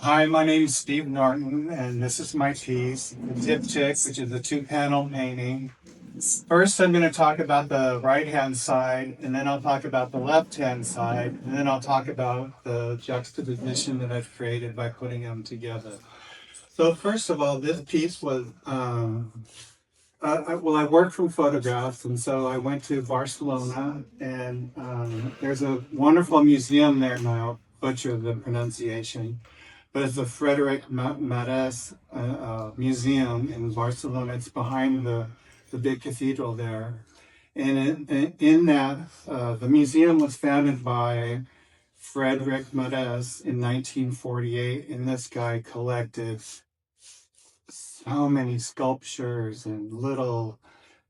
Hi, my name is Steve Norton, and this is my piece, the Diptych, which is a two-panel painting. First, I'm going to talk about the right-hand side, and then I'll talk about the left-hand side, and then I'll talk about the juxtaposition that I've created by putting them together. So first of all, this piece was, I work from photographs, and so I went to Barcelona, and there's a wonderful museum there now, butcher the pronunciation, but it's the Frederic Mares Museum in Barcelona. It's behind the big cathedral there. And in that, the museum was founded by Frederic Mares in 1948. And this guy collected so many sculptures and little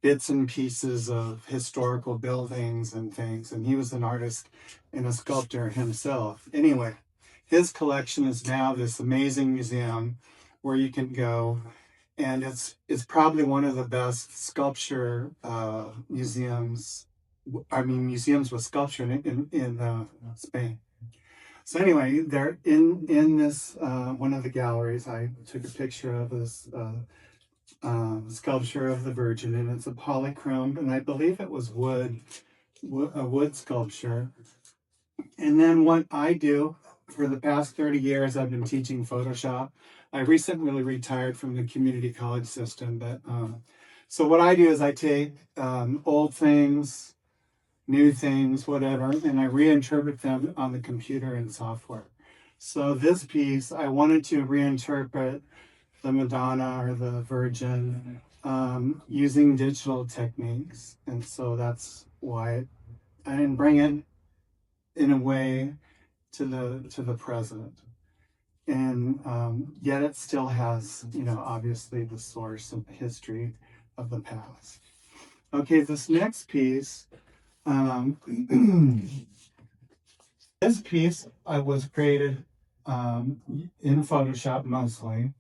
bits and pieces of historical buildings and things. And he was an artist and a sculptor himself. Anyway, his collection is now this amazing museum where you can go, and it's probably one of the best sculpture museums. I mean, museums with sculpture in Spain. So anyway, they're in this one of the galleries. I took a picture of this sculpture of the Virgin, and it's a polychrome, and I believe it was a wood sculpture. And then what I do for the past 30 years, I've been teaching Photoshop. I recently retired from the community college system, but so what I do is I take old things, new things, whatever, and I reinterpret them on the computer and software. So this piece, I wanted to reinterpret the Madonna or the Virgin using digital techniques, and so that's why I didn't bring it in a way to the present, and yet it still has, obviously the source of the history of the past. Okay, this next piece, this piece I was created in Photoshop mostly.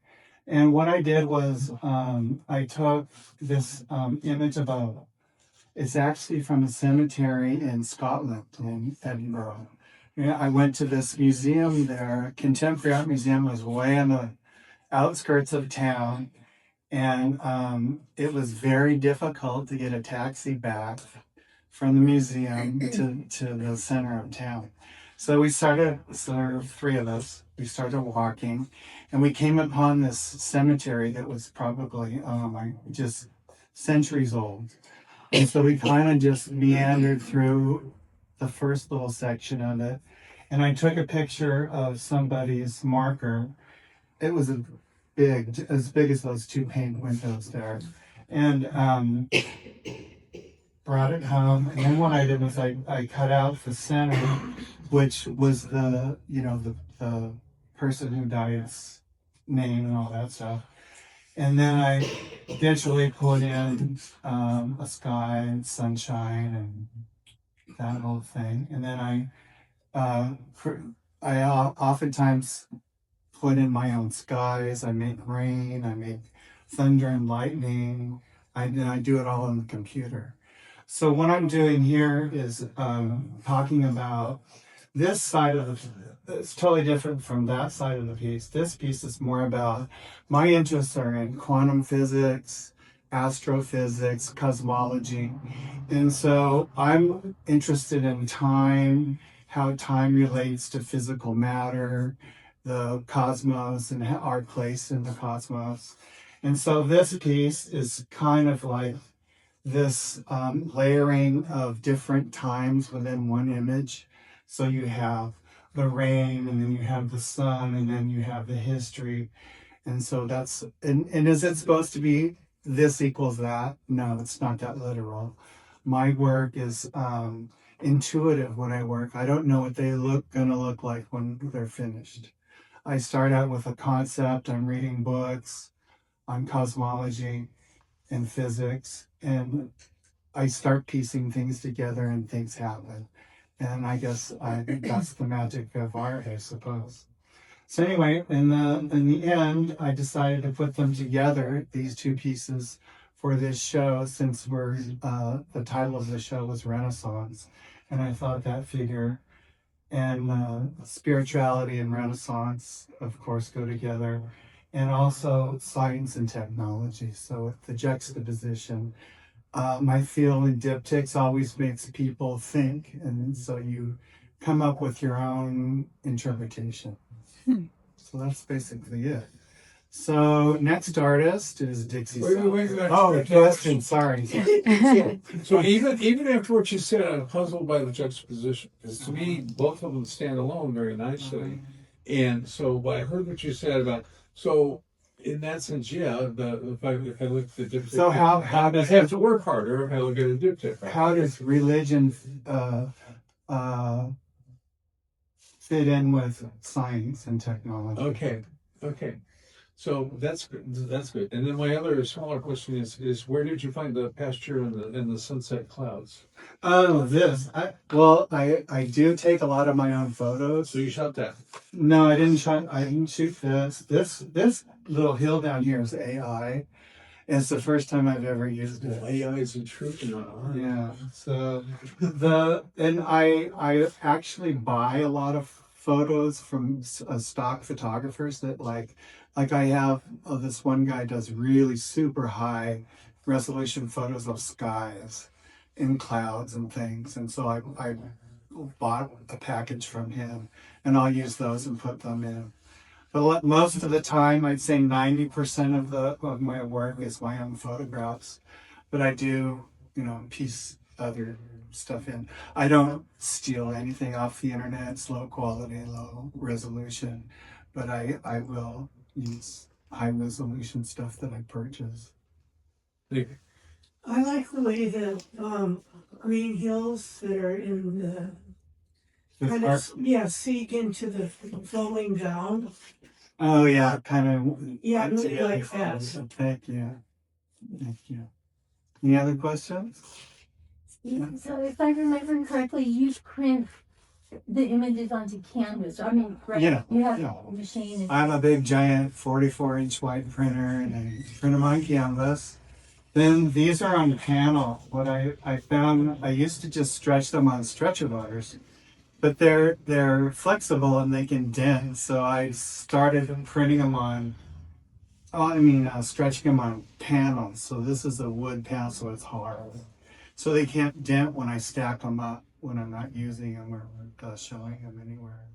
And what I did was I took this image of it's actually from a cemetery in Scotland, in Edinburgh. Yeah, I went to this museum there. Contemporary Art Museum was way on the outskirts of town. And it was very difficult to get a taxi back from the museum to the center of town. So there were three of us, we started walking, and we came upon this cemetery that was probably, just centuries old. And so we kind of just meandered through the first little section of it. And I took a picture of somebody's marker. It was as big as those two pane windows there. And brought it home. And then what I did was I cut out the center, which was the person who died's name and all that stuff. And then I digitally put in a sky and sunshine and that whole thing. And then I oftentimes put in my own skies. I make rain, I make thunder and lightning. I do it all on the computer. So what I'm doing here is talking about this side of it's totally different from that side of the piece. This piece is more about my interests are in quantum physics, astrophysics, cosmology. And so I'm interested in time, how time relates to physical matter, the cosmos, and our place in the cosmos. And so this piece is kind of like this layering of different times within one image. So you have the rain, and then you have the sun, and then you have the history. And so and is it supposed to be this equals that? No, it's not that literal. My work is intuitive when I work. I don't know what gonna look like when they're finished. I start out with a concept. I'm reading books on cosmology and physics, and I start piecing things together and things happen. And I guess that's the magic of art, I suppose. So anyway, in the end, I decided to put them together, these two pieces, for this show, since the title of the show was Renaissance, and I thought that figure and spirituality and Renaissance, of course, go together, and also science and technology. So with the juxtaposition, my feel in diptychs always makes people think, and so you come up with your own interpretation. So that's basically it. So next artist is Dixie. Wait. Oh, question. Sorry. So even after what you said, I'm puzzled by the juxtaposition. Because to me, both of them stand alone very nicely. And so I heard what you said about, so in that sense, yeah, if I look at the diptych, So how I does have to work harder if I look at a diptych. Right? how does religion fit in with science and technology? Okay. So that's good. That's good. And then my other smaller question is where did you find the pasture and the sunset clouds? Oh, this. I do take a lot of my own photos. So you shot that? No, I didn't try. I didn't shoot this. This little hill down here is AI. It's the first time I've ever used it. AI is intruding on art. Yeah. So I actually buy a lot of photos from stock photographers that like I have this one guy does really super high resolution photos of skies and clouds and things, and so I bought a package from him, and I'll use those and put them in. But most of the time, I'd say 90% of my work is my own photographs. But I do, piece other stuff in. I don't steal anything off the internet. It's low quality, low resolution. But I will use high resolution stuff that I purchase. I like the way the green hills that are in the kind of seek into the flowing down. Oh yeah, kind of. Yeah, I really like that. Thank you. Any other questions? So if I remember correctly, you print the images onto canvas. I mean, right? Yeah. You have a machine. I have a big giant 44-inch wide printer, and I print them on canvas. Then these are on panel. What I found, I used to just stretch them on stretcher bars, but they're flexible and they can dent. So I started printing them on. Stretching them on panels. So this is a wood panel, so it's hard. So they can't dent when I stack them up when I'm not using them or showing them anywhere.